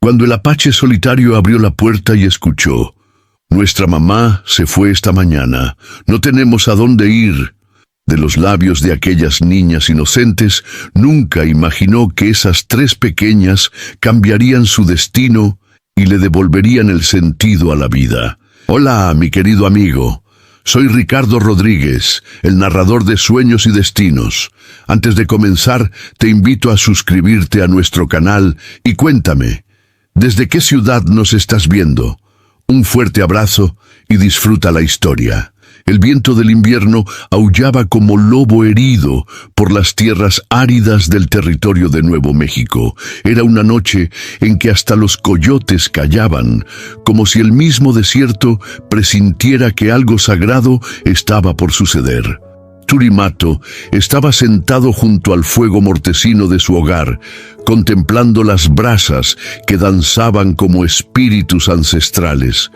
Cuando el apache solitario abrió la puerta y escuchó: «Nuestra mamá se fue esta mañana. No tenemos a dónde ir». De los labios de aquellas niñas inocentes, nunca imaginó que esas tres pequeñas cambiarían su destino y le devolverían el sentido a la vida. «Hola, mi querido amigo. Soy Ricardo Rodríguez, el narrador de Sueños y Destinos. Antes de comenzar, te invito a suscribirte a nuestro canal y cuéntame, ¿desde qué ciudad nos estás viendo? Un fuerte abrazo y disfruta la historia». El viento del invierno aullaba como lobo herido por las tierras áridas del territorio de Nuevo México. Era una noche en que hasta los coyotes callaban, como si el mismo desierto presintiera que algo sagrado estaba por suceder. Turimato estaba sentado junto al fuego mortecino de su hogar, contemplando las brasas que danzaban como espíritus ancestrales.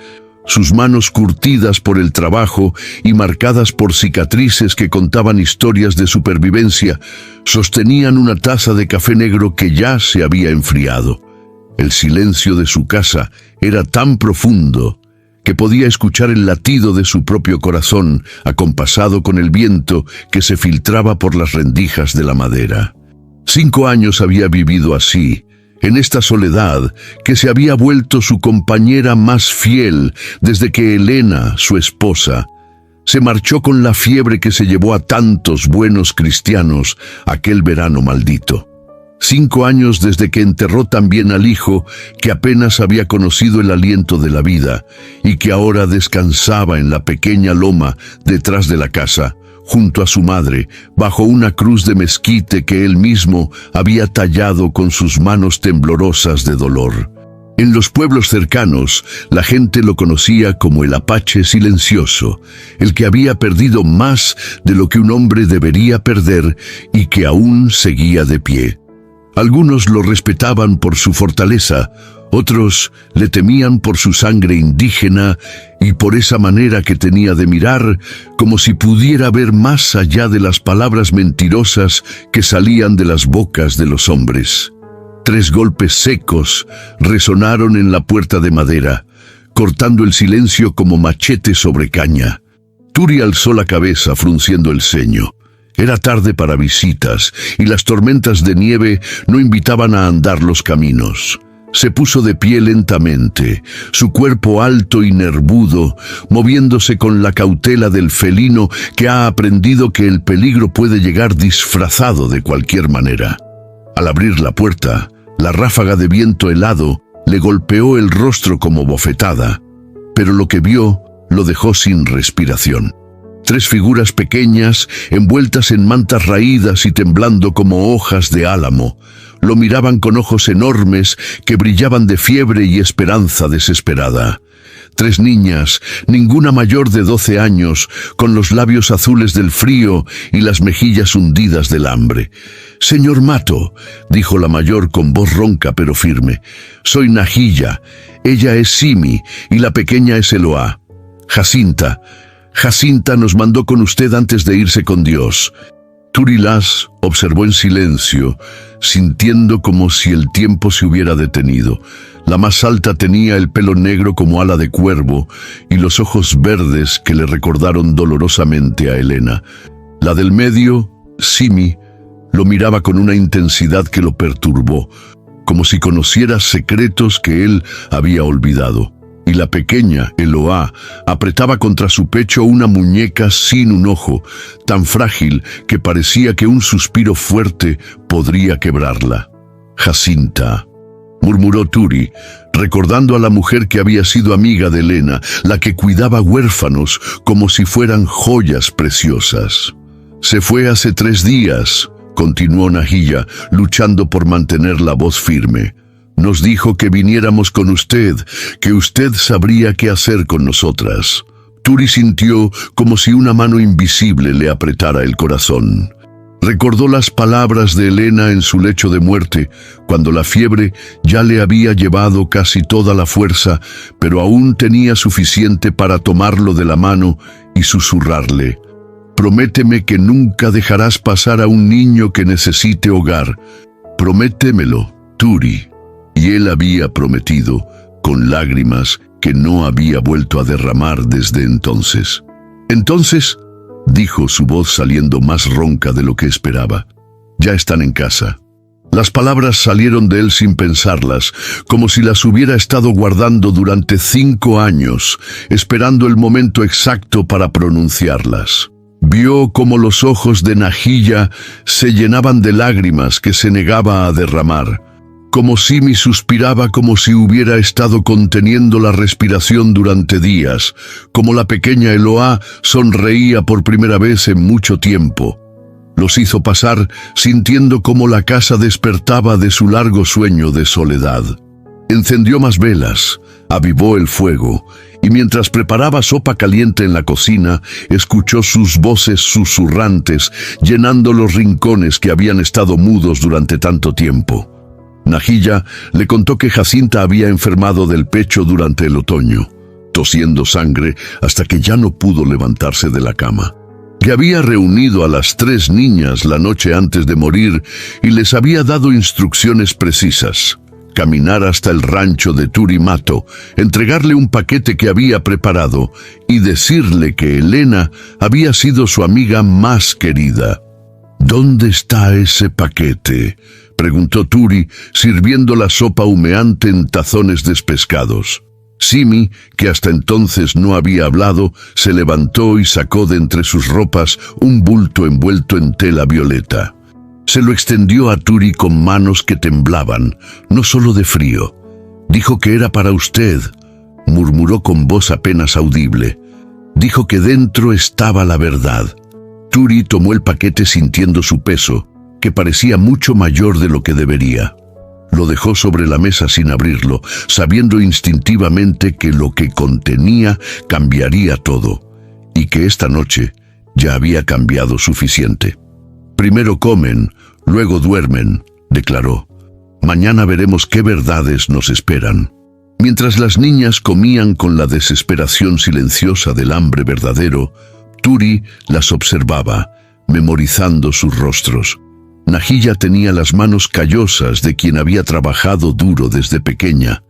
Sus manos curtidas por el trabajo y marcadas por cicatrices que contaban historias de supervivencia, sostenían una taza de café negro que ya se había enfriado. El silencio de su casa era tan profundo que podía escuchar el latido de su propio corazón, acompasado con el viento que se filtraba por las rendijas de la madera. 5 años había vivido así, en esta soledad que se había vuelto su compañera más fiel desde que Elena, su esposa, se marchó con la fiebre que se llevó a tantos buenos cristianos aquel verano maldito. 5 años desde que enterró también al hijo que apenas había conocido el aliento de la vida y que ahora descansaba en la pequeña loma detrás de la casa, junto a su madre, bajo una cruz de mezquite que él mismo había tallado con sus manos temblorosas de dolor. En los pueblos cercanos, la gente lo conocía como el Apache silencioso, el que había perdido más de lo que un hombre debería perder y que aún seguía de pie. Algunos lo respetaban por su fortaleza, otros le temían por su sangre indígena y por esa manera que tenía de mirar, como si pudiera ver más allá de las palabras mentirosas que salían de las bocas de los hombres. 3 golpes secos resonaron en la puerta de madera, cortando el silencio como machete sobre caña. Turi alzó la cabeza frunciendo el ceño. Era tarde para visitas y las tormentas de nieve no invitaban a andar los caminos. Se puso de pie lentamente, su cuerpo alto y nervudo, moviéndose con la cautela del felino que ha aprendido que el peligro puede llegar disfrazado de cualquier manera. Al abrir la puerta, la ráfaga de viento helado le golpeó el rostro como bofetada, pero lo que vio lo dejó sin respiración. 3 figuras pequeñas, envueltas en mantas raídas y temblando como hojas de álamo, lo miraban con ojos enormes que brillaban de fiebre y esperanza desesperada. 3 niñas, ninguna mayor de 12 años, con los labios azules del frío y las mejillas hundidas del hambre. «Señor Mato», dijo la mayor con voz ronca pero firme, «soy Nahilla, ella es Simi y la pequeña es Eloá. Jacinta nos mandó con usted antes de irse con Dios». Turi las observó en silencio, sintiendo como si el tiempo se hubiera detenido. La más alta tenía el pelo negro como ala de cuervo y los ojos verdes que le recordaron dolorosamente a Elena. La del medio, Simi, lo miraba con una intensidad que lo perturbó, como si conociera secretos que él había olvidado. Y la pequeña, Eloá, apretaba contra su pecho una muñeca sin un ojo, tan frágil que parecía que un suspiro fuerte podría quebrarla. «Jacinta», murmuró Turi, recordando a la mujer que había sido amiga de Elena, la que cuidaba huérfanos como si fueran joyas preciosas. «Se fue hace 3 días», continuó Nahilla, luchando por mantener la voz firme. «Nos dijo que viniéramos con usted, que usted sabría qué hacer con nosotras». Turi sintió como si una mano invisible le apretara el corazón. Recordó las palabras de Elena en su lecho de muerte, cuando la fiebre ya le había llevado casi toda la fuerza, pero aún tenía suficiente para tomarlo de la mano y susurrarle: «Prométeme que nunca dejarás pasar a un niño que necesite hogar. Prométemelo, Turi». Y él había prometido, con lágrimas, que no había vuelto a derramar desde entonces. «Entonces», dijo su voz saliendo más ronca de lo que esperaba, «ya están en casa». Las palabras salieron de él sin pensarlas, como si las hubiera estado guardando durante 5 años, esperando el momento exacto para pronunciarlas. Vio cómo los ojos de Nahilla se llenaban de lágrimas que se negaba a derramar, como Simi suspiraba como si hubiera estado conteniendo la respiración durante días, como la pequeña Eloá sonreía por primera vez en mucho tiempo. Los hizo pasar sintiendo cómo la casa despertaba de su largo sueño de soledad. Encendió más velas, avivó el fuego, y mientras preparaba sopa caliente en la cocina, escuchó sus voces susurrantes, llenando los rincones que habían estado mudos durante tanto tiempo. Nahilla le contó que Jacinta había enfermado del pecho durante el otoño, tosiendo sangre hasta que ya no pudo levantarse de la cama. Que había reunido a las 3 niñas la noche antes de morir y les había dado instrucciones precisas: caminar hasta el rancho de Turimato, entregarle un paquete que había preparado y decirle que Elena había sido su amiga más querida. «¿Dónde está ese paquete?», preguntó Turi, sirviendo la sopa humeante en tazones despescados. Simi, que hasta entonces no había hablado, se levantó y sacó de entre sus ropas un bulto envuelto en tela violeta. Se lo extendió a Turi con manos que temblaban, no solo de frío. «Dijo que era para usted», murmuró con voz apenas audible. «Dijo que dentro estaba la verdad». Turi tomó el paquete sintiendo su peso, que parecía mucho mayor de lo que debería. Lo dejó sobre la mesa sin abrirlo, sabiendo instintivamente que lo que contenía cambiaría todo, y que esta noche ya había cambiado suficiente. «Primero comen, luego duermen», declaró. «Mañana veremos qué verdades nos esperan». Mientras las niñas comían con la desesperación silenciosa del hambre verdadero, Turi las observaba, memorizando sus rostros. Nahilla tenía las manos callosas de quien había trabajado duro desde pequeña,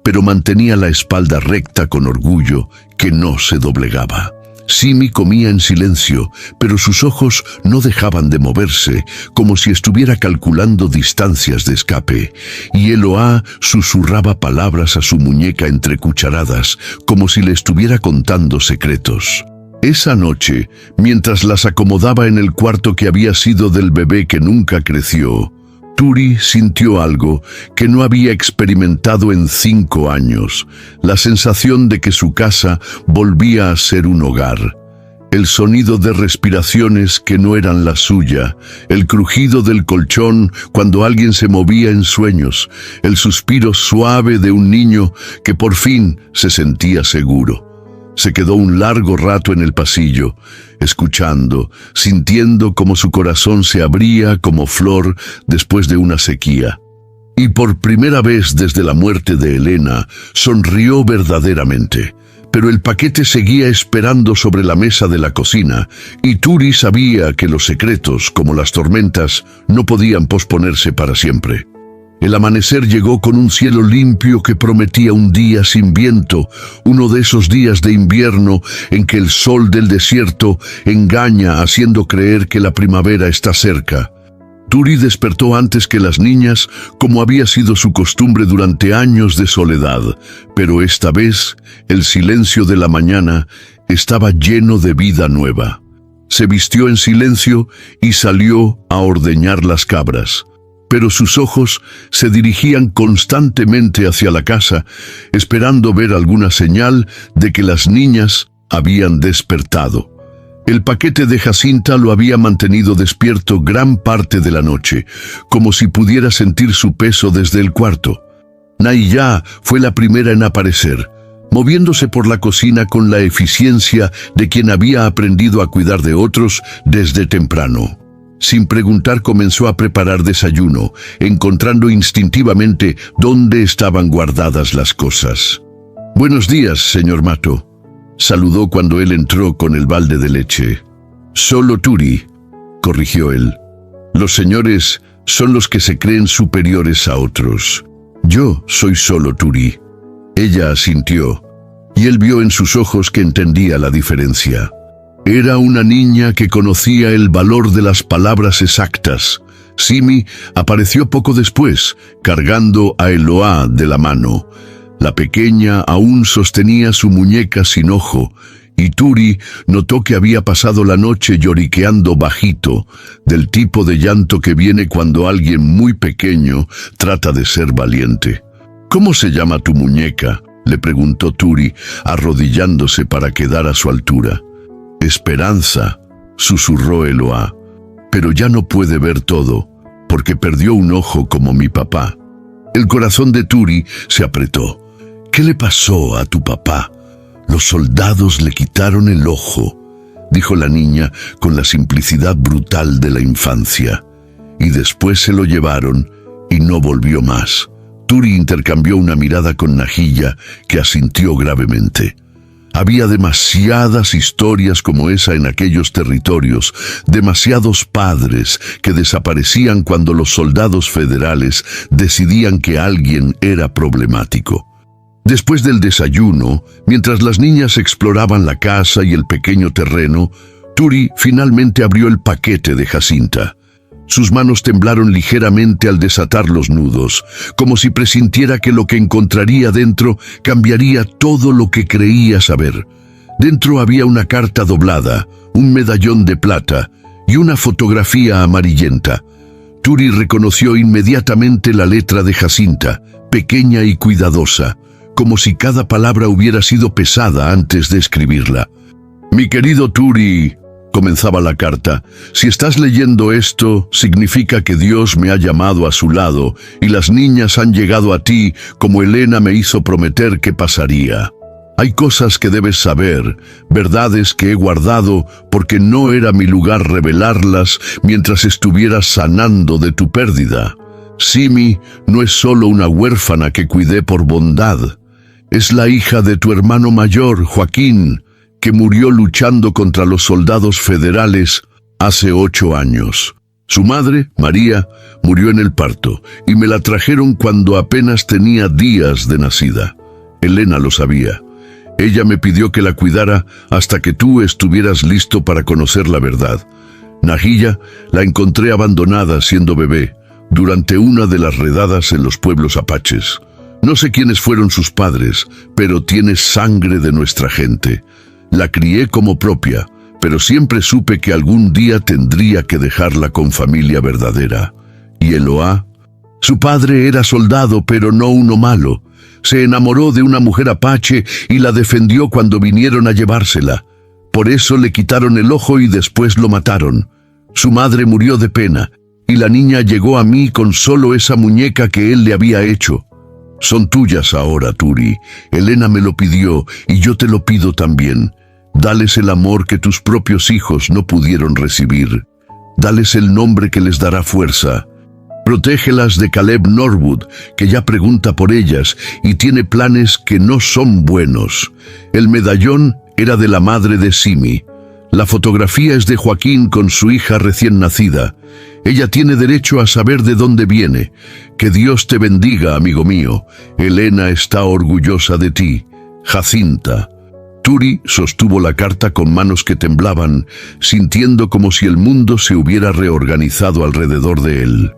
pero mantenía la espalda recta con orgullo que no se doblegaba. Simi comía en silencio, pero sus ojos no dejaban de moverse, como si estuviera calculando distancias de escape, y Eloá susurraba palabras a su muñeca entre cucharadas, como si le estuviera contando secretos. Esa noche, mientras las acomodaba en el cuarto que había sido del bebé que nunca creció, Turi sintió algo que no había experimentado en 5 años, la sensación de que su casa volvía a ser un hogar. El sonido de respiraciones que no eran la suya, el crujido del colchón cuando alguien se movía en sueños, el suspiro suave de un niño que por fin se sentía seguro. Se quedó un largo rato en el pasillo, escuchando, sintiendo como su corazón se abría como flor después de una sequía. Y por primera vez desde la muerte de Elena, sonrió verdaderamente. Pero el paquete seguía esperando sobre la mesa de la cocina, y Turi sabía que los secretos, como las tormentas, no podían posponerse para siempre. El amanecer llegó con un cielo limpio que prometía un día sin viento, uno de esos días de invierno en que el sol del desierto engaña haciendo creer que la primavera está cerca. Turi despertó antes que las niñas, como había sido su costumbre durante años de soledad, pero esta vez el silencio de la mañana estaba lleno de vida nueva. Se vistió en silencio y salió a ordeñar las cabras. Pero sus ojos se dirigían constantemente hacia la casa, esperando ver alguna señal de que las niñas habían despertado. El paquete de Jacinta lo había mantenido despierto gran parte de la noche, como si pudiera sentir su peso desde el cuarto. Nahilla fue la primera en aparecer, moviéndose por la cocina con la eficiencia de quien había aprendido a cuidar de otros desde temprano. Sin preguntar comenzó a preparar desayuno, encontrando instintivamente dónde estaban guardadas las cosas. «Buenos días, señor Mato», saludó cuando él entró con el balde de leche. «Solo Turi», corrigió él. «Los señores son los que se creen superiores a otros». Yo soy solo Turi. Ella asintió, y él vio en sus ojos que entendía la diferencia. Era una niña que conocía el valor de las palabras exactas. Simi apareció poco después, cargando a Eloá de la mano. La pequeña aún sostenía su muñeca sin ojo, y Turi notó que había pasado la noche lloriqueando bajito, del tipo de llanto que viene cuando alguien muy pequeño trata de ser valiente. «¿Cómo se llama tu muñeca?», le preguntó Turi, arrodillándose para quedar a su altura. «Esperanza», susurró Eloá, «pero ya no puede ver todo, porque perdió un ojo como mi papá». El corazón de Turi se apretó. «¿Qué le pasó a tu papá?» «Los soldados le quitaron el ojo», dijo la niña con la simplicidad brutal de la infancia. «Y después se lo llevaron y no volvió más». Turi intercambió una mirada con Nahilla, que asintió gravemente. Había demasiadas historias como esa en aquellos territorios, demasiados padres que desaparecían cuando los soldados federales decidían que alguien era problemático. Después del desayuno, mientras las niñas exploraban la casa y el pequeño terreno, Turi finalmente abrió el paquete de Jacinta. Sus manos temblaron ligeramente al desatar los nudos, como si presintiera que lo que encontraría dentro cambiaría todo lo que creía saber. Dentro había una carta doblada, un medallón de plata y una fotografía amarillenta. Turi reconoció inmediatamente la letra de Jacinta, pequeña y cuidadosa, como si cada palabra hubiera sido pesada antes de escribirla. «Mi querido Turi», comenzaba la carta, «si estás leyendo esto, significa que Dios me ha llamado a su lado y las niñas han llegado a ti como Elena me hizo prometer que pasaría. Hay cosas que debes saber, verdades que he guardado porque no era mi lugar revelarlas mientras estuvieras sanando de tu pérdida. Simi no es solo una huérfana que cuidé por bondad. Es la hija de tu hermano mayor, Joaquín, que murió luchando contra los soldados federales hace 8 años. Su madre, María, murió en el parto y me la trajeron cuando apenas tenía días de nacida. Elena lo sabía. Ella me pidió que la cuidara hasta que tú estuvieras listo para conocer la verdad. Nahilla la encontré abandonada siendo bebé, durante una de las redadas en los pueblos apaches. No sé quiénes fueron sus padres, pero tiene sangre de nuestra gente. La crié como propia, pero siempre supe que algún día tendría que dejarla con familia verdadera. ¿Y Eloá? Su padre era soldado, pero no uno malo. Se enamoró de una mujer apache y la defendió cuando vinieron a llevársela. Por eso le quitaron el ojo y después lo mataron. Su madre murió de pena, y la niña llegó a mí con solo esa muñeca que él le había hecho. Son tuyas ahora, Turi. Elena me lo pidió y yo te lo pido también. Dales el amor que tus propios hijos no pudieron recibir. Dales el nombre que les dará fuerza. Protégelas de Caleb Norwood, que ya pregunta por ellas y tiene planes que no son buenos. El medallón era de la madre de Simi. La fotografía es de Joaquín con su hija recién nacida. Ella tiene derecho a saber de dónde viene. Que Dios te bendiga, amigo mío. Elena está orgullosa de ti. Jacinta». Turi sostuvo la carta con manos que temblaban, sintiendo como si el mundo se hubiera reorganizado alrededor de él.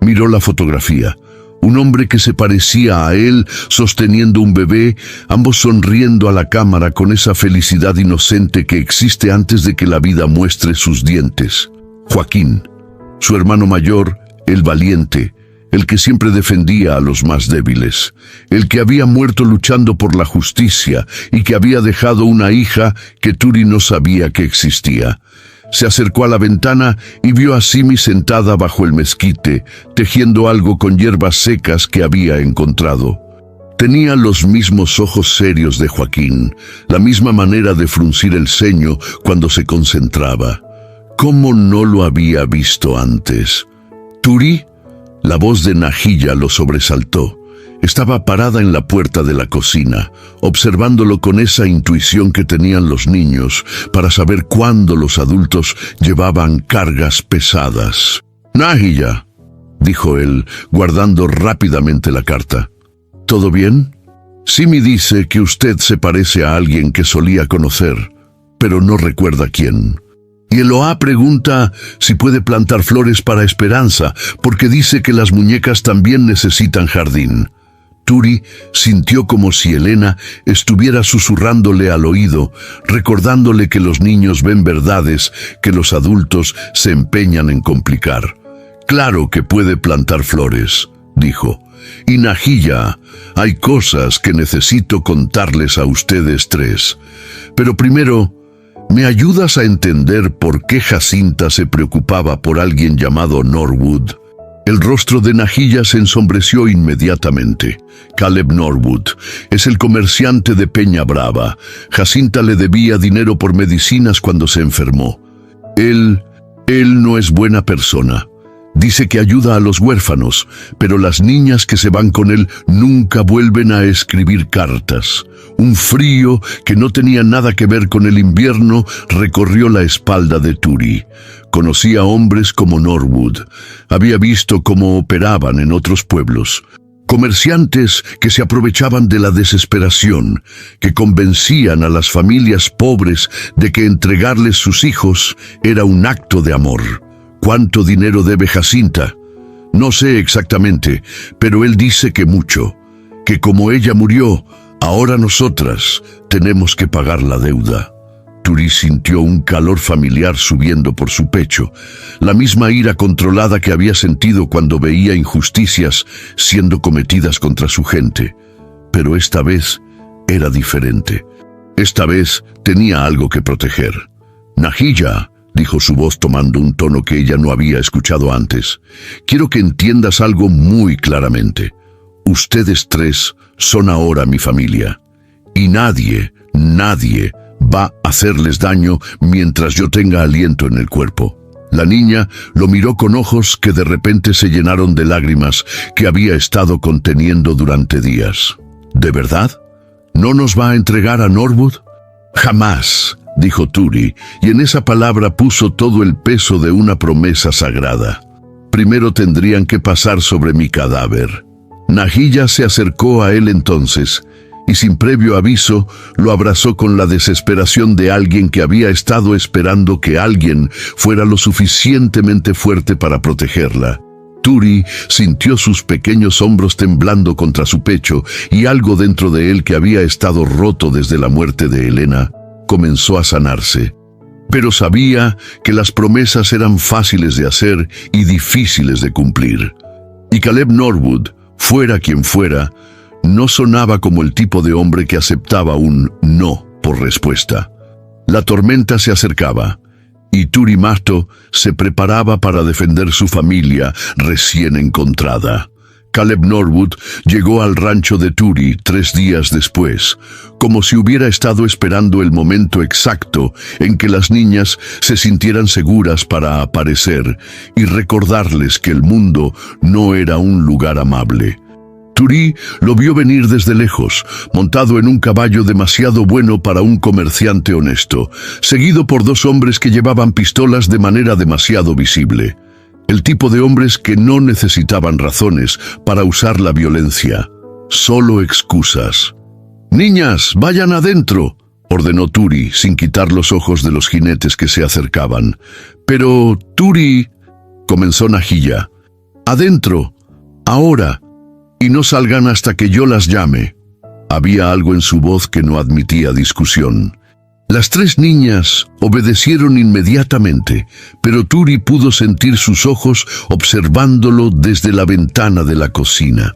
Miró la fotografía. Un hombre que se parecía a él sosteniendo un bebé, ambos sonriendo a la cámara con esa felicidad inocente que existe antes de que la vida muestre sus dientes. Joaquín, su hermano mayor, el valiente, el que siempre defendía a los más débiles, el que había muerto luchando por la justicia y que había dejado una hija que Turi no sabía que existía. Se acercó a la ventana y vio a Simi sentada bajo el mezquite, tejiendo algo con hierbas secas que había encontrado. Tenía los mismos ojos serios de Joaquín, la misma manera de fruncir el ceño cuando se concentraba. ¿Cómo no lo había visto antes? ¿Turi? La voz de Nahilla lo sobresaltó. Estaba parada en la puerta de la cocina, observándolo con esa intuición que tenían los niños para saber cuándo los adultos llevaban cargas pesadas. «Nahilla», dijo él, guardando rápidamente la carta. ¿Todo bien? Simi dice que usted se parece a alguien que solía conocer, pero no recuerda quién. Y Eloá pregunta si puede plantar flores para Esperanza, porque dice que las muñecas también necesitan jardín. Turi sintió como si Elena estuviera susurrándole al oído, recordándole que los niños ven verdades que los adultos se empeñan en complicar. Claro que puede plantar flores, dijo. Y Nahilla, hay cosas que necesito contarles a ustedes tres. Pero primero, ¿me ayudas a entender por qué Jacinta se preocupaba por alguien llamado Norwood? El rostro de Nahilla se ensombreció inmediatamente. Caleb Norwood es el comerciante de Peña Brava. Jacinta le debía dinero por medicinas cuando se enfermó. Él no es buena persona. Dice que ayuda a los huérfanos, pero las niñas que se van con él nunca vuelven a escribir cartas. Un frío que no tenía nada que ver con el invierno recorrió la espalda de Turi. Conocía hombres como Norwood. Había visto cómo operaban en otros pueblos. Comerciantes que se aprovechaban de la desesperación, que convencían a las familias pobres de que entregarles sus hijos era un acto de amor. ¿Cuánto dinero debe Jacinta? No sé exactamente, pero él dice que mucho. Que como ella murió, ahora nosotras tenemos que pagar la deuda. Turi sintió un calor familiar subiendo por su pecho, la misma ira controlada que había sentido cuando veía injusticias siendo cometidas contra su gente. Pero esta vez era diferente. Esta vez tenía algo que proteger. Nahilla, dijo su voz tomando un tono que ella no había escuchado antes. Quiero que entiendas algo muy claramente. Ustedes tres son ahora mi familia. Y nadie va a hacerles daño mientras yo tenga aliento en el cuerpo. La niña lo miró con ojos que de repente se llenaron de lágrimas que había estado conteniendo durante días. ¿De verdad? ¿No nos va a entregar a Norwood? Jamás, dijo Turi, y en esa palabra puso todo el peso de una promesa sagrada. Primero tendrían que pasar sobre mi cadáver. Nahilla se acercó a él entonces, y sin previo aviso, lo abrazó con la desesperación de alguien que había estado esperando que alguien fuera lo suficientemente fuerte para protegerla. Turi sintió sus pequeños hombros temblando contra su pecho, y algo dentro de él que había estado roto desde la muerte de Elena comenzó a sanarse. Pero sabía que las promesas eran fáciles de hacer y difíciles de cumplir. Y Caleb Norwood, fuera quien fuera, no sonaba como el tipo de hombre que aceptaba un no por respuesta. La tormenta se acercaba, y Turi Mahto se preparaba para defender su familia recién encontrada. Caleb Norwood llegó al rancho de Turi 3 días después, como si hubiera estado esperando el momento exacto en que las niñas se sintieran seguras para aparecer y recordarles que el mundo no era un lugar amable. Turi lo vio venir desde lejos, montado en un caballo demasiado bueno para un comerciante honesto, seguido por 2 hombres que llevaban pistolas de manera demasiado visible. El tipo de hombres que no necesitaban razones para usar la violencia, solo excusas. «Niñas, vayan adentro», ordenó Turi, sin quitar los ojos de los jinetes que se acercaban. «Pero, Turi», comenzó Nahilla. «Adentro, ahora, y no salgan hasta que yo las llame». Había algo en su voz que no admitía discusión. Las 3 niñas obedecieron inmediatamente, pero Turi pudo sentir sus ojos observándolo desde la ventana de la cocina.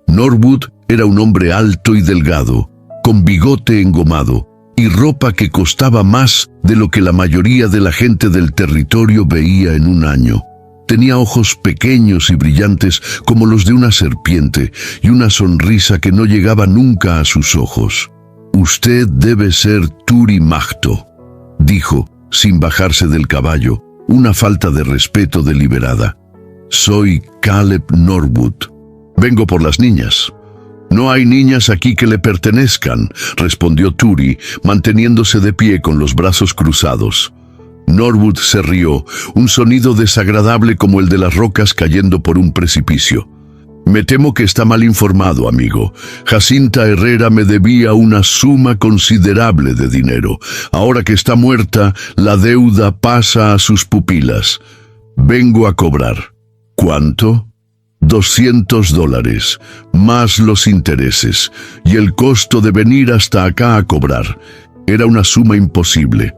Norwood era un hombre alto y delgado, con bigote engomado y ropa que costaba más de lo que la mayoría de la gente del territorio veía en un año. Tenía ojos pequeños y brillantes como los de una serpiente y una sonrisa que no llegaba nunca a sus ojos. «Usted debe ser Turi Mahto», dijo, sin bajarse del caballo, una falta de respeto deliberada. «Soy Caleb Norwood. Vengo por las niñas». «No hay niñas aquí que le pertenezcan», respondió Turi, manteniéndose de pie con los brazos cruzados. Norwood se rió, un sonido desagradable como el de las rocas cayendo por un precipicio. Me temo que está mal informado, amigo. Jacinta Herrera me debía una suma considerable de dinero. Ahora que está muerta, la deuda pasa a sus pupilas. Vengo a cobrar. ¿Cuánto? $200, más los intereses, y el costo de venir hasta acá a cobrar. Era una suma imposible.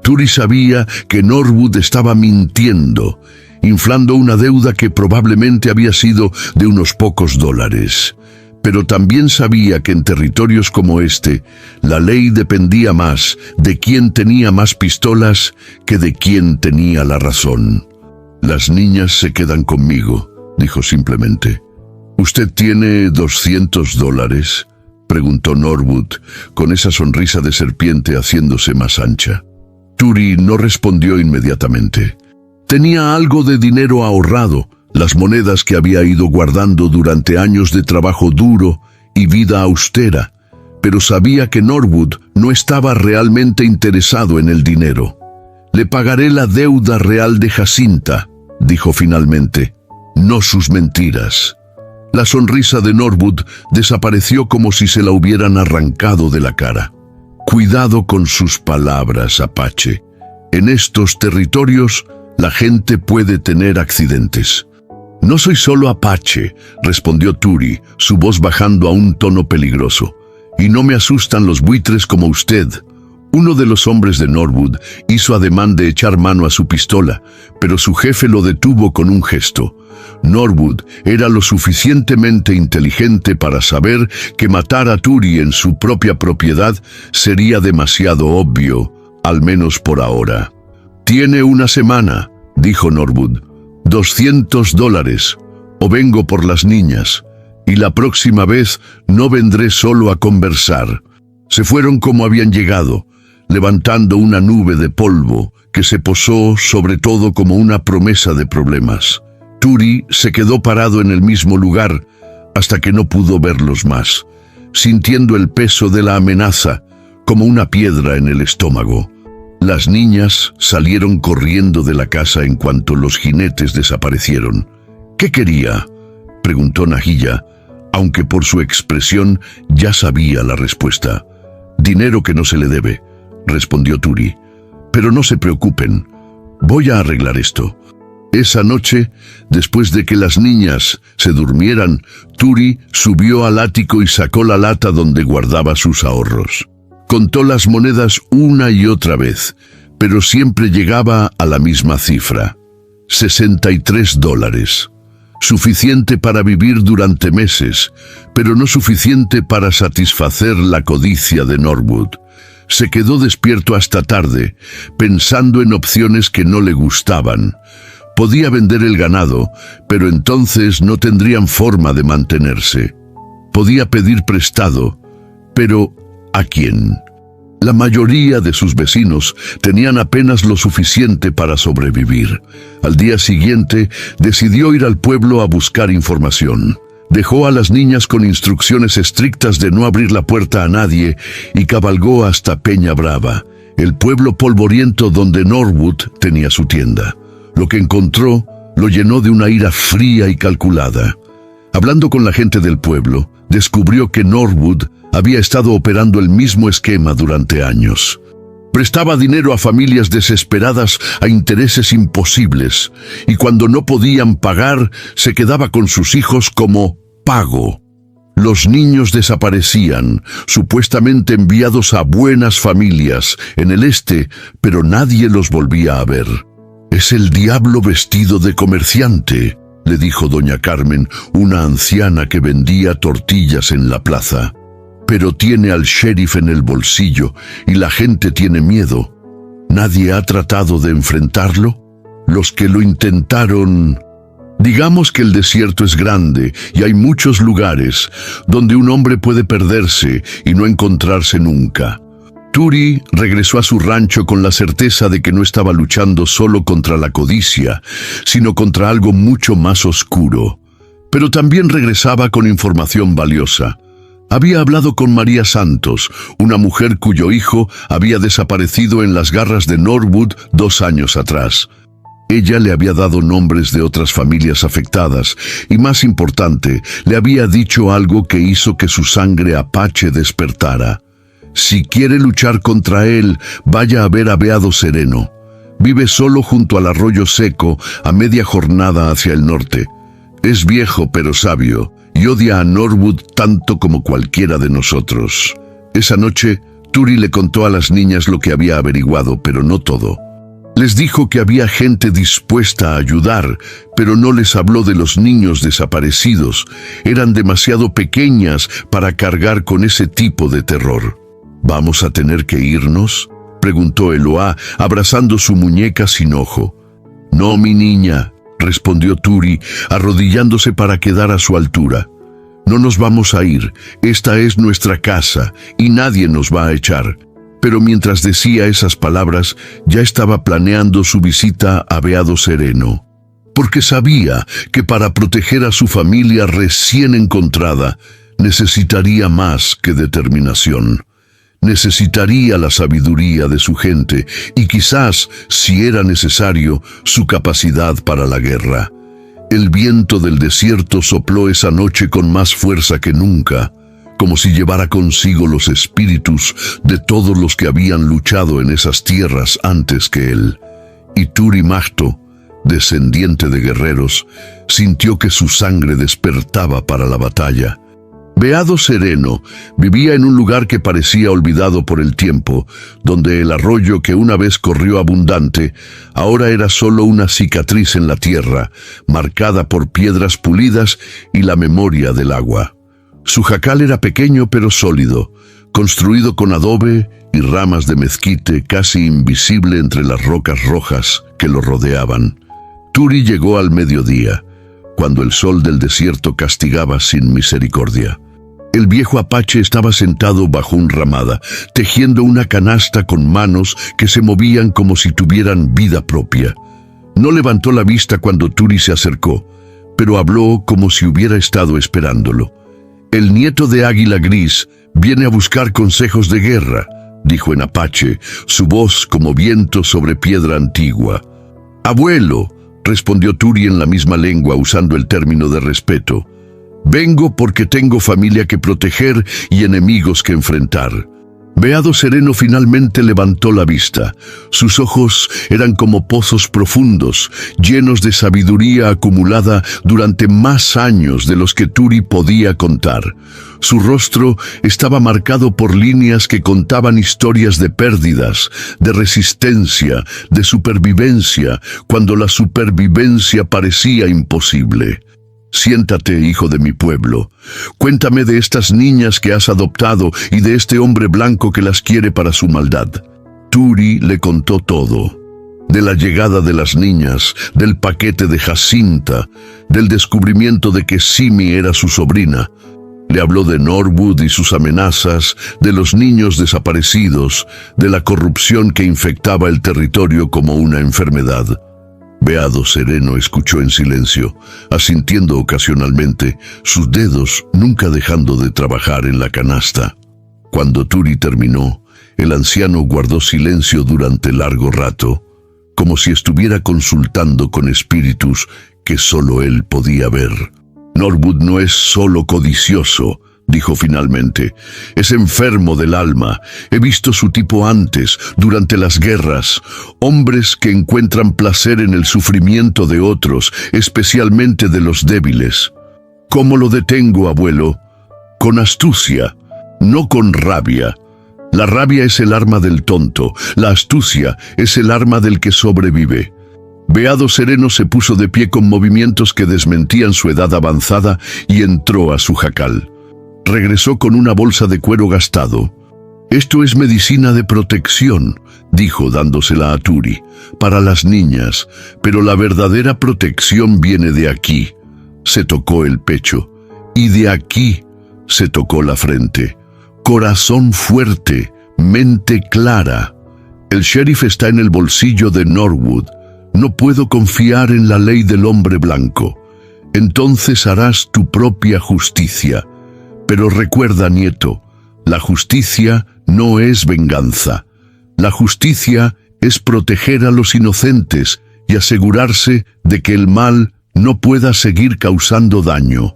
Turi sabía que Norwood estaba mintiendo, inflando una deuda que probablemente había sido de unos pocos dólares. Pero también sabía que en territorios como este, la ley dependía más de quién tenía más pistolas que de quién tenía la razón. Las niñas se quedan conmigo, dijo simplemente. ¿Usted tiene $200? Preguntó Norwood, con esa sonrisa de serpiente haciéndose más ancha. Turi no respondió inmediatamente. Tenía algo de dinero ahorrado, las monedas que había ido guardando durante años de trabajo duro y vida austera, pero sabía que Norwood no estaba realmente interesado en el dinero. Le pagaré la deuda real de Jacinta, dijo finalmente, no sus mentiras. La sonrisa de Norwood desapareció como si se la hubieran arrancado de la cara. Cuidado con sus palabras, Apache. En estos territorios, la gente puede tener accidentes. No soy solo Apache, respondió Turi, su voz bajando a un tono peligroso. Y no me asustan los buitres como usted. Uno de los hombres de Norwood hizo ademán de echar mano a su pistola, pero su jefe lo detuvo con un gesto. Norwood era lo suficientemente inteligente para saber que matar a Turi en su propia propiedad sería demasiado obvio, al menos por ahora. «Tiene una semana», dijo Norwood. $200, o vengo por las niñas, y la próxima vez no vendré solo a conversar. Se fueron como habían llegado, levantando una nube de polvo que se posó sobre todo como una promesa de problemas. Turi se quedó parado en el mismo lugar hasta que no pudo verlos más, sintiendo el peso de la amenaza como una piedra en el estómago. Las niñas salieron corriendo de la casa en cuanto los jinetes desaparecieron. «¿Qué quería?», preguntó Nahilla, aunque por su expresión ya sabía la respuesta. «Dinero que no se le debe», respondió Turi. «Pero no se preocupen, voy a arreglar esto». Esa noche, después de que las niñas se durmieran, Turi subió al ático y sacó la lata donde guardaba sus ahorros. Contó las monedas una y otra vez, pero siempre llegaba a la misma cifra: $63. Suficiente para vivir durante meses, pero no suficiente para satisfacer la codicia de Norwood. Se quedó despierto hasta tarde, pensando en opciones que no le gustaban. Podía vender el ganado, pero entonces no tendrían forma de mantenerse. Podía pedir prestado, pero ¿a quién? La mayoría de sus vecinos tenían apenas lo suficiente para sobrevivir. Al día siguiente, decidió ir al pueblo a buscar información. Dejó a las niñas con instrucciones estrictas de no abrir la puerta a nadie y cabalgó hasta Peña Brava, el pueblo polvoriento donde Norwood tenía su tienda. Lo que encontró lo llenó de una ira fría y calculada. Hablando con la gente del pueblo, descubrió que Norwood había estado operando el mismo esquema durante años. Prestaba dinero a familias desesperadas a intereses imposibles, y cuando no podían pagar, se quedaba con sus hijos como pago. Los niños desaparecían, supuestamente enviados a buenas familias en el este, pero nadie los volvía a ver. «Es el diablo vestido de comerciante», le dijo doña Carmen, una anciana que vendía tortillas en la plaza. «Pero tiene al sheriff en el bolsillo y la gente tiene miedo. ¿Nadie ha tratado de enfrentarlo? Los que lo intentaron...» Digamos que el desierto es grande y hay muchos lugares donde un hombre puede perderse y no encontrarse nunca. Turi regresó a su rancho con la certeza de que no estaba luchando solo contra la codicia, sino contra algo mucho más oscuro. Pero también regresaba con información valiosa. Había hablado con María Santos, una mujer cuyo hijo había desaparecido en las garras de Norwood 2 años atrás. Ella le había dado nombres de otras familias afectadas y, más importante, le había dicho algo que hizo que su sangre apache despertara. Si quiere luchar contra él, vaya a ver a Beado Sereno. Vive solo junto al arroyo seco, a media jornada hacia el norte. Es viejo pero sabio, y odia a Norwood tanto como cualquiera de nosotros. Esa noche, Turi le contó a las niñas lo que había averiguado, pero no todo. Les dijo que había gente dispuesta a ayudar, pero no les habló de los niños desaparecidos. Eran demasiado pequeñas para cargar con ese tipo de terror. ¿Vamos a tener que irnos?, preguntó Eloá, abrazando su muñeca sin ojo. No, mi niña, respondió Turi, arrodillándose para quedar a su altura. No nos vamos a ir, esta es nuestra casa y nadie nos va a echar. Pero mientras decía esas palabras, ya estaba planeando su visita a Beado Sereno, porque sabía que para proteger a su familia recién encontrada, necesitaría más que determinación. Necesitaría la sabiduría de su gente y quizás, si era necesario, su capacidad para la guerra. El viento del desierto sopló esa noche con más fuerza que nunca, como si llevara consigo los espíritus de todos los que habían luchado en esas tierras antes que él. Y Turi Mahto, descendiente de guerreros, sintió que su sangre despertaba para la batalla. Beado Sereno vivía en un lugar que parecía olvidado por el tiempo, donde el arroyo que una vez corrió abundante, ahora era solo una cicatriz en la tierra, marcada por piedras pulidas y la memoria del agua. Su jacal era pequeño pero sólido, construido con adobe y ramas de mezquite casi invisible entre las rocas rojas que lo rodeaban. Turi llegó al mediodía, cuando el sol del desierto castigaba sin misericordia. El viejo apache estaba sentado bajo un ramada, tejiendo una canasta con manos que se movían como si tuvieran vida propia. No levantó la vista cuando Turi se acercó, pero habló como si hubiera estado esperándolo. El nieto de Águila Gris viene a buscar consejos de guerra, dijo en apache, su voz como viento sobre piedra antigua. Abuelo, respondió Turi en la misma lengua usando el término de respeto. Vengo porque tengo familia que proteger y enemigos que enfrentar. Beado Sereno finalmente levantó la vista. Sus ojos eran como pozos profundos, llenos de sabiduría acumulada durante más años de los que Turi podía contar. Su rostro estaba marcado por líneas que contaban historias de pérdidas, de resistencia, de supervivencia, cuando la supervivencia parecía imposible. Siéntate, hijo de mi pueblo. Cuéntame de estas niñas que has adoptado y de este hombre blanco que las quiere para su maldad. Turi le contó todo. De la llegada de las niñas, del paquete de Jacinta, del descubrimiento de que Simi era su sobrina. Le habló de Norwood y sus amenazas, de los niños desaparecidos, de la corrupción que infectaba el territorio como una enfermedad. Beado Sereno escuchó en silencio, asintiendo ocasionalmente, sus dedos nunca dejando de trabajar en la canasta. Cuando Turi terminó, el anciano guardó silencio durante largo rato, como si estuviera consultando con espíritus que solo él podía ver. Norwood no es solo codicioso, dijo finalmente. Es enfermo del alma. He visto su tipo antes, durante las guerras. Hombres que encuentran placer en el sufrimiento de otros, especialmente de los débiles. ¿Cómo lo detengo, abuelo? Con astucia, no con rabia. La rabia es el arma del tonto, la astucia es el arma del que sobrevive. Beado Sereno se puso de pie con movimientos que desmentían su edad avanzada y entró a su jacal. Regresó con una bolsa de cuero gastado. Esto es medicina de protección, dijo dándosela a Turi, para las niñas, pero la verdadera protección viene de aquí. Se tocó el pecho, y de aquí se tocó la frente. Corazón fuerte, mente clara. El sheriff está en el bolsillo de Norwood. No puedo confiar en la ley del hombre blanco. Entonces harás tu propia justicia. Pero recuerda, nieto, la justicia no es venganza. La justicia es proteger a los inocentes y asegurarse de que el mal no pueda seguir causando daño.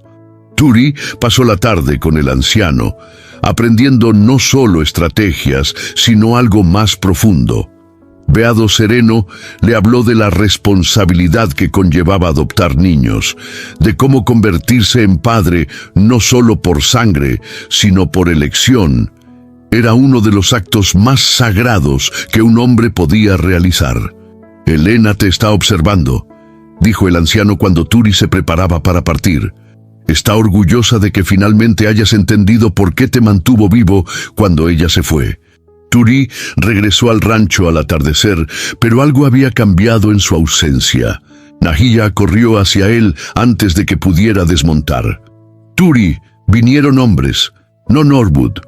Turi pasó la tarde con el anciano, aprendiendo no solo estrategias, sino algo más profundo. Beato Sereno le habló de la responsabilidad que conllevaba adoptar niños, de cómo convertirse en padre no solo por sangre, sino por elección. Era uno de los actos más sagrados que un hombre podía realizar. «Elena te está observando», dijo el anciano cuando Turi se preparaba para partir. «Está orgullosa de que finalmente hayas entendido por qué te mantuvo vivo cuando ella se fue». Turi regresó al rancho al atardecer, pero algo había cambiado en su ausencia. Nahía corrió hacia él antes de que pudiera desmontar. «Turi, vinieron hombres, no Norwood,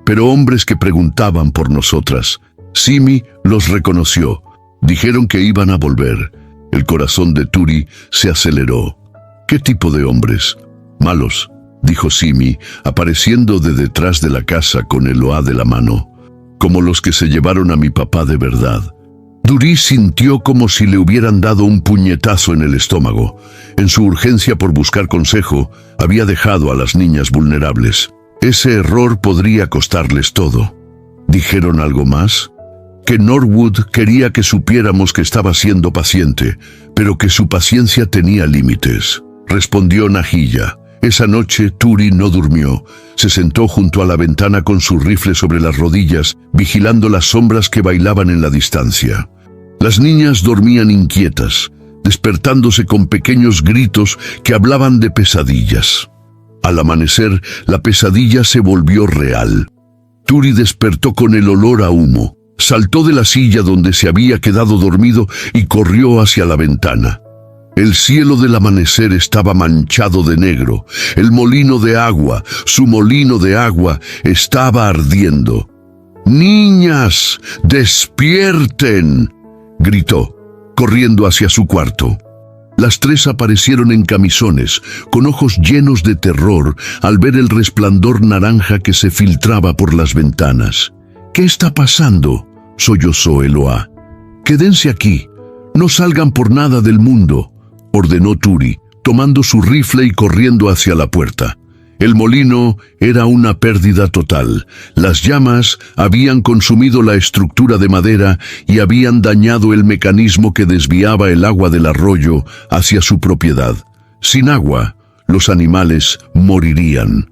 pero hombres que preguntaban por nosotras. Simi los reconoció. Dijeron que iban a volver». El corazón de Turi se aceleró. «¿Qué tipo de hombres?» «Malos», dijo Simi, apareciendo de detrás de la casa con el Eloá de la mano. «Como los que se llevaron a mi papá de verdad». Turi sintió como si le hubieran dado un puñetazo en el estómago. En su urgencia por buscar consejo, había dejado a las niñas vulnerables. Ese error podría costarles todo. ¿Dijeron algo más? Que Norwood quería que supiéramos que estaba siendo paciente, pero que su paciencia tenía límites. Respondió Nahía. Esa noche Turi no durmió. Se sentó junto a la ventana con su rifle sobre las rodillas, vigilando las sombras que bailaban en la distancia. Las niñas dormían inquietas, despertándose con pequeños gritos que hablaban de pesadillas. Al amanecer, la pesadilla se volvió real. Turi despertó con el olor a humo, saltó de la silla donde se había quedado dormido y corrió hacia la ventana. El cielo del amanecer estaba manchado de negro. El molino de agua, su molino de agua, estaba ardiendo. «¡Niñas, despierten!», gritó, corriendo hacia su cuarto. Las tres aparecieron en camisones, con ojos llenos de terror al ver el resplandor naranja que se filtraba por las ventanas. «¿Qué está pasando?», sollozó Eloá. «Quédense aquí, no salgan por nada del mundo», ordenó Turi, tomando su rifle y corriendo hacia la puerta. El molino era una pérdida total. Las llamas habían consumido la estructura de madera y habían dañado el mecanismo que desviaba el agua del arroyo hacia su propiedad. Sin agua, los animales morirían.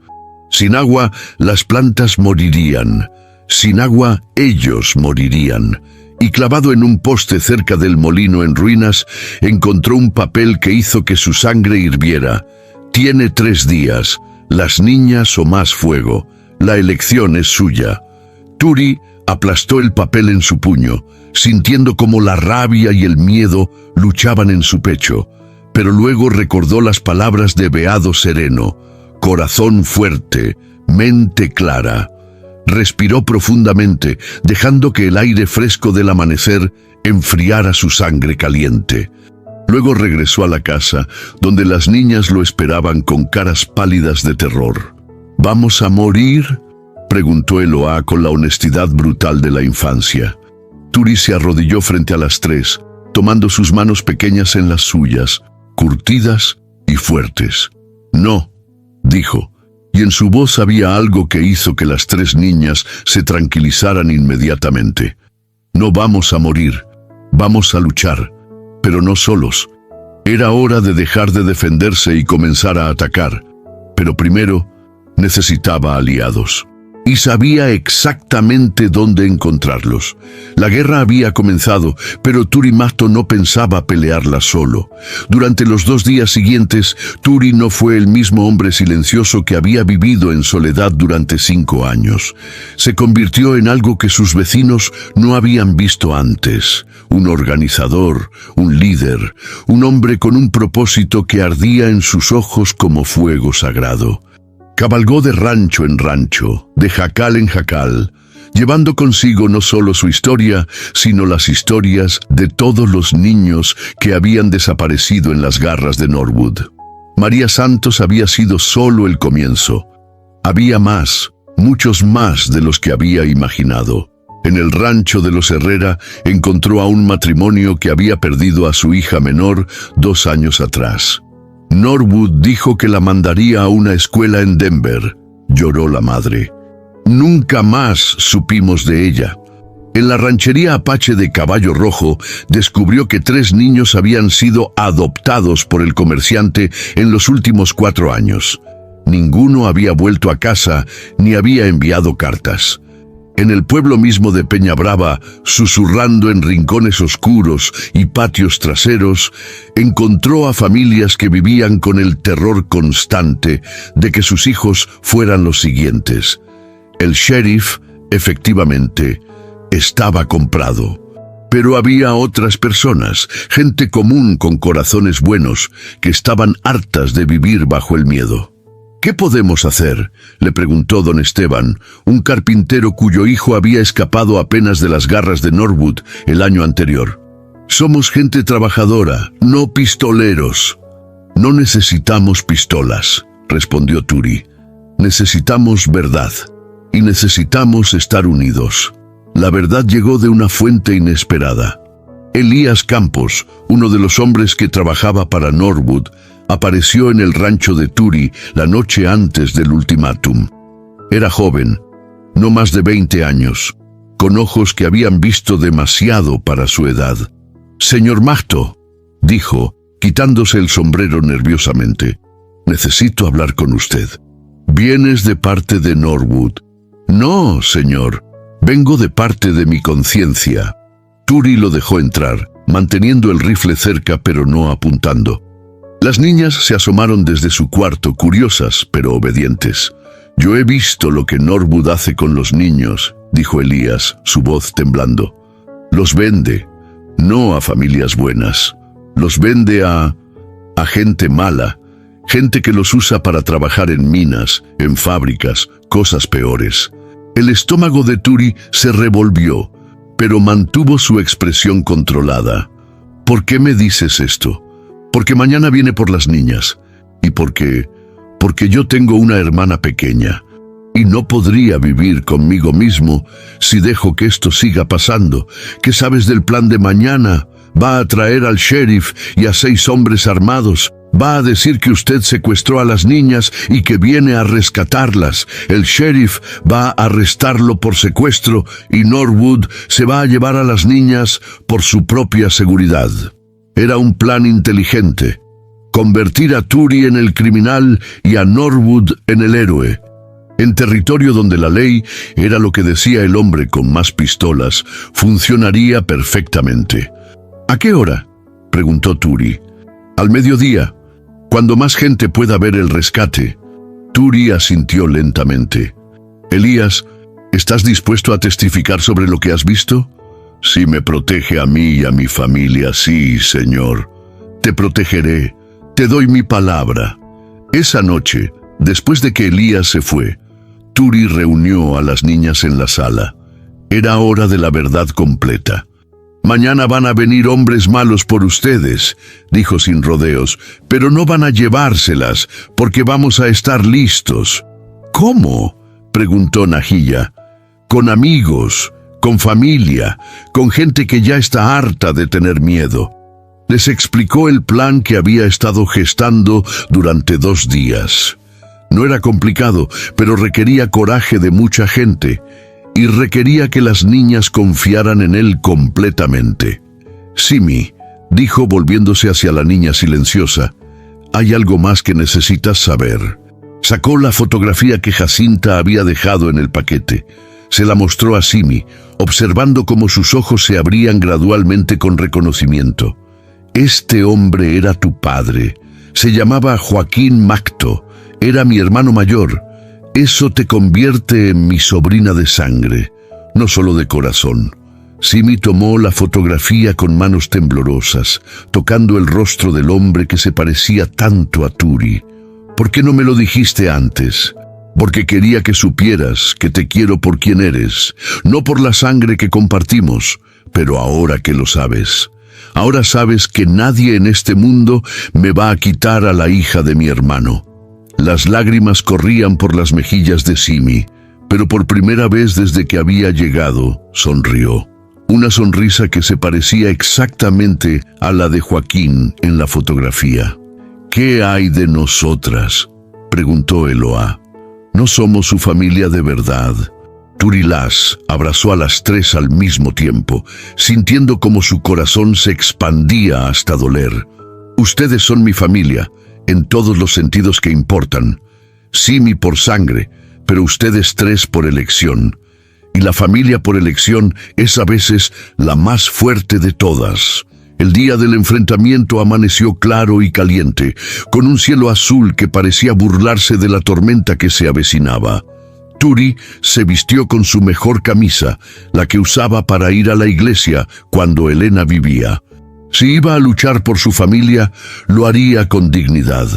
Sin agua, las plantas morirían. Sin agua, ellos morirían. Y clavado en un poste cerca del molino en ruinas, encontró un papel que hizo que su sangre hirviera. «Tiene 3 días, las niñas o más fuego. La elección es suya». Turi aplastó el papel en su puño, sintiendo como la rabia y el miedo luchaban en su pecho. Pero luego recordó las palabras de Beato Sereno: «Corazón fuerte, mente clara». Respiró profundamente, dejando que el aire fresco del amanecer enfriara su sangre caliente. Luego regresó a la casa, donde las niñas lo esperaban con caras pálidas de terror. «¿Vamos a morir?», preguntó Eloá con la honestidad brutal de la infancia. Turi se arrodilló frente a las tres, tomando sus manos pequeñas en las suyas, curtidas y fuertes. «No», dijo. Y en su voz había algo que hizo que las 3 niñas se tranquilizaran inmediatamente. «No vamos a morir, vamos a luchar, pero no solos». Era hora de dejar de defenderse y comenzar a atacar, pero primero necesitaba aliados. Y sabía exactamente dónde encontrarlos. La guerra había comenzado, pero Turi Mahto no pensaba pelearla solo. Durante los 2 días siguientes, Turi no fue el mismo hombre silencioso que había vivido en soledad durante 5 años. Se convirtió en algo que sus vecinos no habían visto antes. Un organizador, un líder, un hombre con un propósito que ardía en sus ojos como fuego sagrado. Cabalgó de rancho en rancho, de jacal en jacal, llevando consigo no solo su historia, sino las historias de todos los niños que habían desaparecido en las garras de Norwood. María Santos había sido solo el comienzo. Había más, muchos más de los que había imaginado. En el rancho de los Herrera encontró a un matrimonio que había perdido a su hija menor 2 años atrás. Norwood dijo que la mandaría a una escuela en Denver. Lloró la madre. Nunca más supimos de ella. En la ranchería Apache de Caballo Rojo descubrió que 3 niños habían sido adoptados por el comerciante en los últimos 4 años. Ninguno había vuelto a casa ni había enviado cartas. En el pueblo mismo de Peña Brava, susurrando en rincones oscuros y patios traseros, encontró a familias que vivían con el terror constante de que sus hijos fueran los siguientes. El sheriff, efectivamente, estaba comprado. Pero había otras personas, gente común con corazones buenos, que estaban hartas de vivir bajo el miedo. ¿Qué podemos hacer?, le preguntó don Esteban, un carpintero cuyo hijo había escapado apenas de las garras de Norwood el año anterior. Somos gente trabajadora, no pistoleros. No necesitamos pistolas, respondió Turi. Necesitamos verdad, y necesitamos estar unidos. La verdad llegó de una fuente inesperada. Elías Campos, uno de los hombres que trabajaba para Norwood, apareció en el rancho de Turi la noche antes del ultimátum. Era joven, no más de 20 años, con ojos que habían visto demasiado para su edad. «Señor Mahto», dijo, quitándose el sombrero nerviosamente, «necesito hablar con usted». «¿Vienes de parte de Norwood?» «No, señor, vengo de parte de mi conciencia». Turi lo dejó entrar, manteniendo el rifle cerca pero no apuntando. Las niñas se asomaron desde su cuarto, curiosas pero obedientes. «Yo he visto lo que Norwood hace con los niños», dijo Elías, su voz temblando. «Los vende, no a familias buenas. Los vende a gente mala, gente que los usa para trabajar en minas, en fábricas, cosas peores». El estómago de Turi se revolvió, pero mantuvo su expresión controlada. «¿Por qué me dices esto?» «Porque mañana viene por las niñas, y porque yo tengo una hermana pequeña, y no podría vivir conmigo mismo si dejo que esto siga pasando. ¿Qué sabes del plan de mañana? Va a traer al sheriff y a 6 hombres armados. Va a decir que usted secuestró a las niñas y que viene a rescatarlas. El sheriff va a arrestarlo por secuestro y Norwood se va a llevar a las niñas por su propia seguridad». Era un plan inteligente, convertir a Turi en el criminal y a Norwood en el héroe. En territorio donde la ley era lo que decía el hombre con más pistolas, funcionaría perfectamente. «¿A qué hora?», preguntó Turi. «Al mediodía, cuando más gente pueda ver el rescate». Turi asintió lentamente. «Elías, ¿estás dispuesto a testificar sobre lo que has visto?» «Si me protege a mí y a mi familia, sí, señor. Te protegeré, te doy mi palabra». Esa noche, después de que Elías se fue, Turi reunió a las niñas en la sala. Era hora de la verdad completa. «Mañana van a venir hombres malos por ustedes», dijo sin rodeos, «pero no van a llevárselas, porque vamos a estar listos». «¿Cómo?», preguntó Najilla. «Con amigos, con familia, con gente que ya está harta de tener miedo». Les explicó el plan que había estado gestando durante 2 días. No era complicado, pero requería coraje de mucha gente, y requería que las niñas confiaran en él completamente. «Simi», dijo volviéndose hacia la niña silenciosa, «hay algo más que necesitas saber». Sacó la fotografía que Jacinta había dejado en el paquete. Se la mostró a Simi, observando cómo sus ojos se abrían gradualmente con reconocimiento. «Este hombre era tu padre. Se llamaba Joaquín Mahto. Era mi hermano mayor. Eso te convierte en mi sobrina de sangre, no solo de corazón». Simi tomó la fotografía con manos temblorosas, tocando el rostro del hombre que se parecía tanto a Turi. «¿Por qué no me lo dijiste antes?» «Porque quería que supieras que te quiero por quien eres, no por la sangre que compartimos, pero ahora que lo sabes, ahora sabes que nadie en este mundo me va a quitar a la hija de mi hermano». Las lágrimas corrían por las mejillas de Simi, pero por primera vez desde que había llegado, sonrió. Una sonrisa que se parecía exactamente a la de Joaquín en la fotografía. «¿Qué hay de nosotras?», preguntó Eloá. «¿No somos su familia de verdad?». Turi las abrazó a las tres al mismo tiempo, sintiendo como su corazón se expandía hasta doler. «Ustedes son mi familia, en todos los sentidos que importan. Simi por sangre, pero ustedes tres por elección. Y la familia por elección es a veces la más fuerte de todas». El día del enfrentamiento amaneció claro y caliente, con un cielo azul que parecía burlarse de la tormenta que se avecinaba. Turi se vistió con su mejor camisa, la que usaba para ir a la iglesia cuando Elena vivía. Si iba a luchar por su familia, lo haría con dignidad.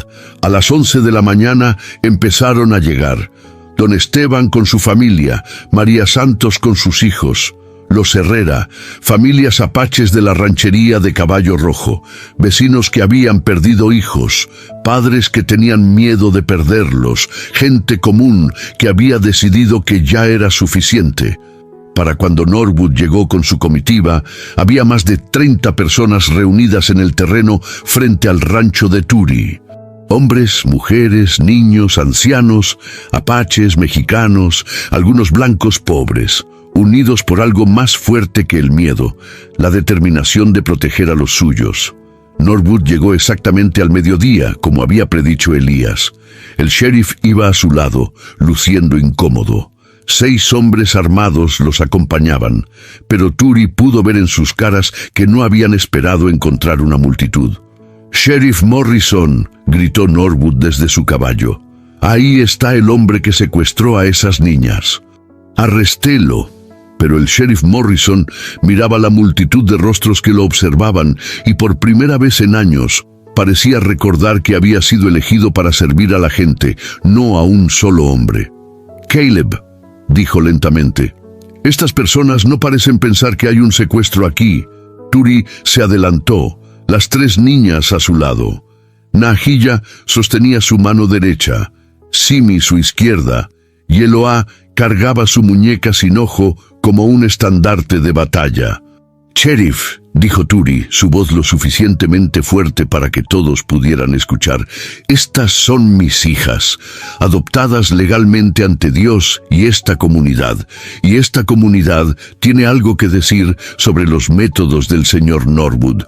A las 11 de la mañana empezaron a llegar. Don Esteban con su familia, María Santos con sus hijos, los Herrera, familias apaches de la ranchería de Caballo Rojo, vecinos que habían perdido hijos, padres que tenían miedo de perderlos, gente común que había decidido que ya era suficiente. Para cuando Norwood llegó con su comitiva, había más de 30 personas reunidas en el terreno frente al rancho de Turi. Hombres, mujeres, niños, ancianos, apaches, mexicanos, algunos blancos pobres, unidos por algo más fuerte que el miedo, la determinación de proteger a los suyos. Norwood llegó exactamente al mediodía, como había predicho Elías. El sheriff iba a su lado, luciendo incómodo. 6 hombres armados los acompañaban, pero Turi pudo ver en sus caras que no habían esperado encontrar una multitud. «Sheriff Morrison», gritó Norwood desde su caballo. «Ahí está el hombre que secuestró a esas niñas. Arrestélo». Pero el sheriff Morrison miraba la multitud de rostros que lo observaban y por primera vez en años parecía recordar que había sido elegido para servir a la gente, no a un solo hombre. «Caleb», dijo lentamente, «estas personas no parecen pensar que hay un secuestro aquí». Turi se adelantó, las 3 niñas a su lado. Nahilla sostenía su mano derecha, Simi su izquierda, y Eloá cargaba su muñeca sin ojo como un estandarte de batalla. «Sheriff», dijo Turi, su voz lo suficientemente fuerte para que todos pudieran escuchar, «estas son mis hijas, adoptadas legalmente ante Dios y esta comunidad tiene algo que decir sobre los métodos del señor Norwood».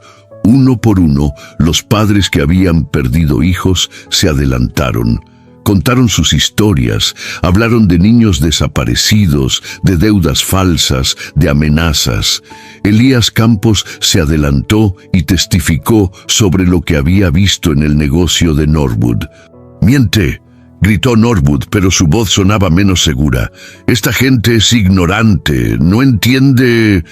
Uno por uno, los padres que habían perdido hijos se adelantaron. Contaron sus historias, hablaron de niños desaparecidos, de deudas falsas, de amenazas. Elías Campos se adelantó y testificó sobre lo que había visto en el negocio de Norwood. «Miente», gritó Norwood, pero su voz sonaba menos segura. «Esta gente es ignorante, no entiende».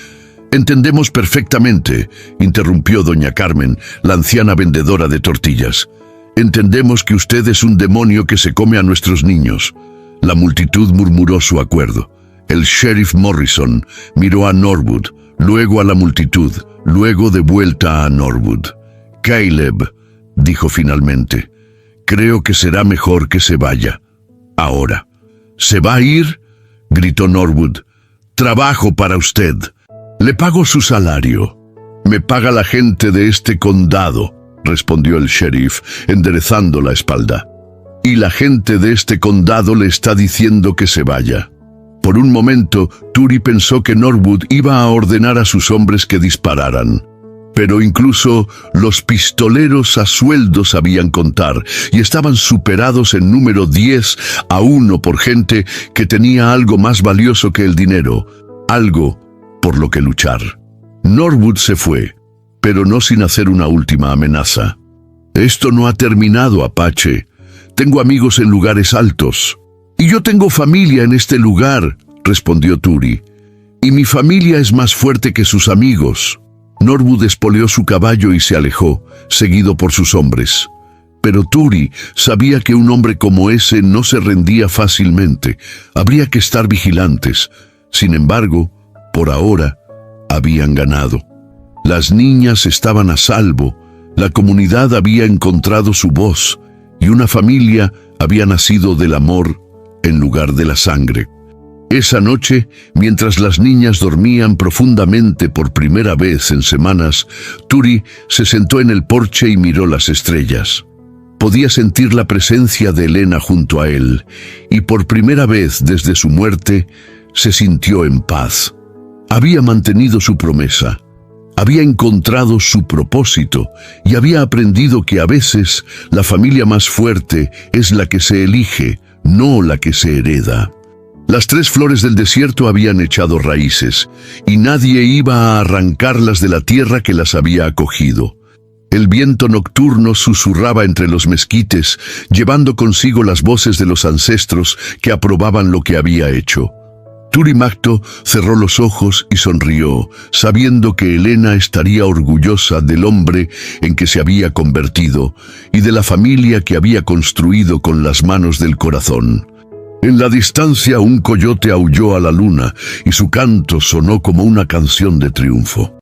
«Entendemos perfectamente», interrumpió doña Carmen, la anciana vendedora de tortillas. «Entendemos que usted es un demonio que se come a nuestros niños». La multitud murmuró su acuerdo. El sheriff Morrison miró a Norwood, luego a la multitud, luego de vuelta a Norwood. «Caleb», dijo finalmente, «creo que será mejor que se vaya. Ahora». «¿Se va a ir?», gritó Norwood. «Trabajo para usted. Le pago su salario». «Me paga la gente de este condado», respondió el sheriff, enderezando la espalda. «Y la gente de este condado le está diciendo que se vaya». Por un momento, Turi pensó que Norwood iba a ordenar a sus hombres que dispararan. Pero incluso los pistoleros a sueldo sabían contar y estaban superados en número 10-1 por gente que tenía algo más valioso que el dinero, algo por lo que luchar. Norwood se fue, pero no sin hacer una última amenaza. «Esto no ha terminado, Apache. Tengo amigos en lugares altos». «Y yo tengo familia en este lugar», respondió Turi. «Y mi familia es más fuerte que sus amigos». Norwood espoleó su caballo y se alejó, seguido por sus hombres. Pero Turi sabía que un hombre como ese no se rendía fácilmente. Habría que estar vigilantes. Sin embargo, por ahora, habían ganado. Las niñas estaban a salvo, la comunidad había encontrado su voz, y una familia había nacido del amor en lugar de la sangre. Esa noche, mientras las niñas dormían profundamente por primera vez en semanas, Turi se sentó en el porche y miró las estrellas. Podía sentir la presencia de Elena junto a él, y por primera vez desde su muerte se sintió en paz. Había mantenido su promesa, había encontrado su propósito y había aprendido que a veces la familia más fuerte es la que se elige, no la que se hereda. Las 3 flores del desierto habían echado raíces, y nadie iba a arrancarlas de la tierra que las había acogido. El viento nocturno susurraba entre los mezquites, llevando consigo las voces de los ancestros que aprobaban lo que había hecho. Turi Makto cerró los ojos y sonrió, sabiendo que Elena estaría orgullosa del hombre en que se había convertido y de la familia que había construido con las manos del corazón. En la distancia un coyote aulló a la luna y su canto sonó como una canción de triunfo.